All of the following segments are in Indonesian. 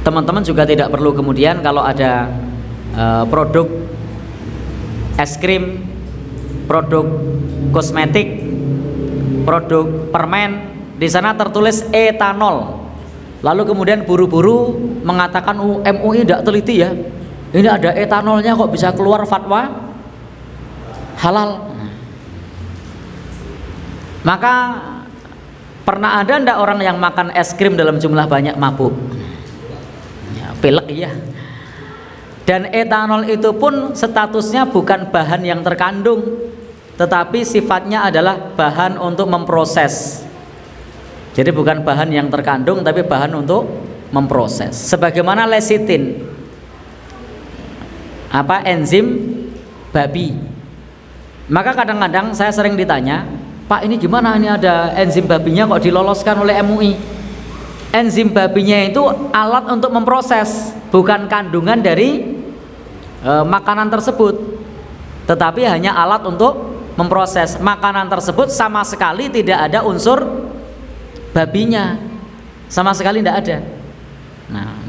teman-teman juga tidak perlu kemudian kalau ada produk es krim, produk kosmetik, produk permen, di sana tertulis etanol, lalu kemudian buru-buru mengatakan MUI tidak teliti ya, ini ada etanolnya kok bisa keluar fatwa halal. Maka pernah ada ndak orang yang makan es krim dalam jumlah banyak mabuk? Ya, pilek iya. Dan etanol itu pun statusnya bukan bahan yang terkandung, tetapi sifatnya adalah bahan untuk memproses. Jadi bukan bahan yang terkandung, tapi bahan untuk memproses. Sebagaimana lecitin, enzim babi. Maka kadang-kadang saya sering ditanya, Pak, ini gimana, ini ada enzim babinya kok diloloskan oleh MUI? Enzim babinya itu alat untuk memproses, bukan kandungan dari makanan tersebut, tetapi hanya alat untuk memproses. Makanan tersebut sama sekali tidak ada unsur babinya, sama sekali tidak ada. Nah,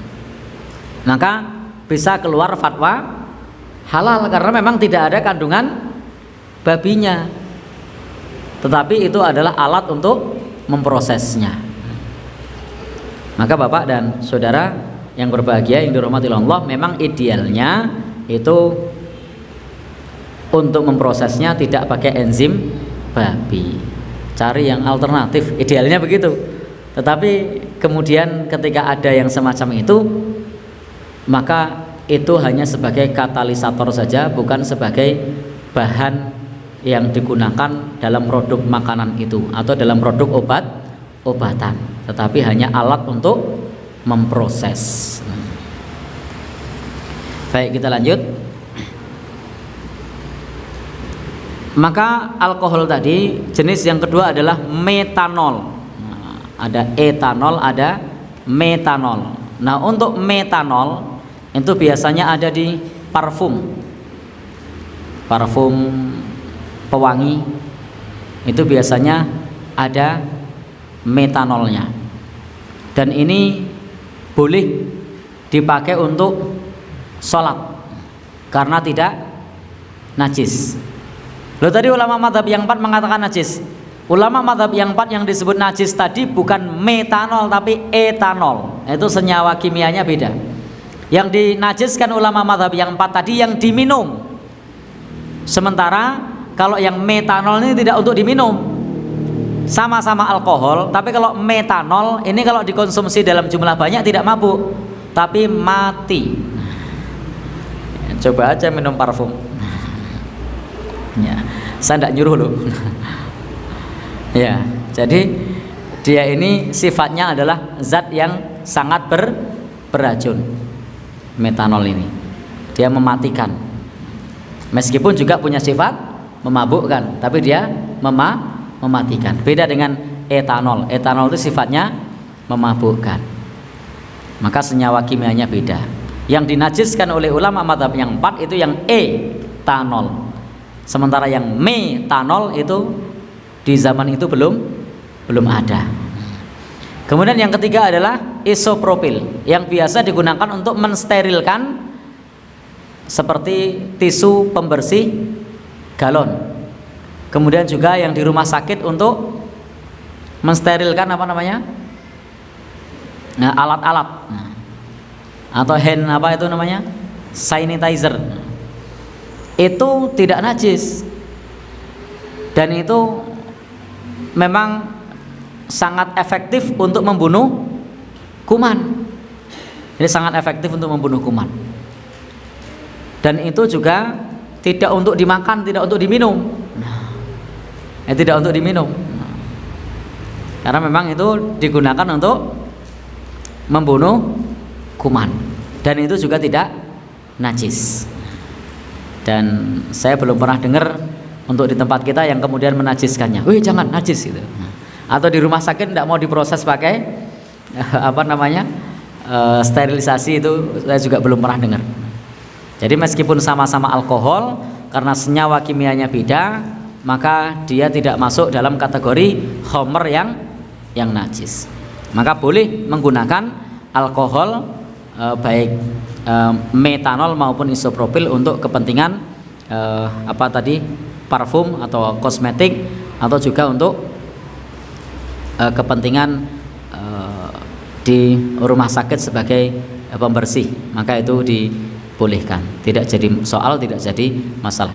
maka bisa keluar fatwa halal karena memang tidak ada kandungan babinya, tetapi itu adalah alat untuk memprosesnya. Maka Bapak dan Saudara yang berbahagia yang dirahmati Allah, memang idealnya itu untuk memprosesnya tidak pakai enzim babi, cari yang alternatif, idealnya begitu. Tetapi kemudian ketika ada yang semacam itu, maka itu hanya sebagai katalisator saja, bukan sebagai bahan yang digunakan dalam produk makanan itu atau dalam produk obatan, tetapi hanya alat untuk memproses. Baik, kita lanjut. Maka alkohol tadi, jenis yang kedua adalah metanol. Ada etanol, ada metanol. Nah, untuk metanol itu biasanya ada di parfum pewangi, itu biasanya ada metanolnya. Dan ini boleh dipakai untuk sholat karena tidak najis. Loh, tadi ulama madhab yang 4 mengatakan najis. Ulama madhab yang 4 yang disebut najis tadi bukan metanol tapi etanol. Itu senyawa kimianya beda. Yang dinajiskan ulama madhab yang 4 tadi yang diminum. Sementara kalau yang metanol ini tidak untuk diminum, sama-sama alkohol, tapi kalau metanol ini kalau dikonsumsi dalam jumlah banyak tidak mabuk, tapi mati. Coba aja minum parfum. Ya, saya tidak nyuruh loh. Ya, jadi dia ini sifatnya adalah zat yang sangat beracun. Metanol ini dia mematikan, meskipun juga punya sifat memabukkan, tapi dia mematikan. Beda dengan etanol. Etanol itu sifatnya memabukkan, maka senyawa kimianya beda. Yang dinajiskan oleh ulama mazhab yang 4 itu yang etanol, sementara yang metanol itu di zaman itu belum ada. Kemudian yang ketiga adalah isopropil, yang biasa digunakan untuk mensterilkan seperti tisu pembersih galon. Kemudian juga yang di rumah sakit untuk mensterilkan alat-alat, atau hand sanitizer. Itu tidak najis dan itu memang sangat efektif untuk membunuh kuman. Ini sangat efektif untuk membunuh kuman. Dan itu juga tidak untuk dimakan, tidak untuk diminum. Tidak untuk diminum. Karena memang itu digunakan untuk membunuh kuman. Dan itu juga tidak najis. Dan saya belum pernah dengar untuk di tempat kita yang kemudian menajiskannya. Wih, jangan najis gitu. Atau di rumah sakit tidak mau diproses pakai sterilisasi, itu saya juga belum pernah dengar. Jadi meskipun sama-sama alkohol, karena senyawa kimianya beda, maka dia tidak masuk dalam kategori khamr yang najis. Maka boleh menggunakan alkohol baik metanol maupun isopropil untuk kepentingan apa tadi, parfum atau kosmetik, atau juga untuk kepentingan di rumah sakit sebagai pembersih, maka itu dibolehkan, tidak jadi soal, tidak jadi masalah.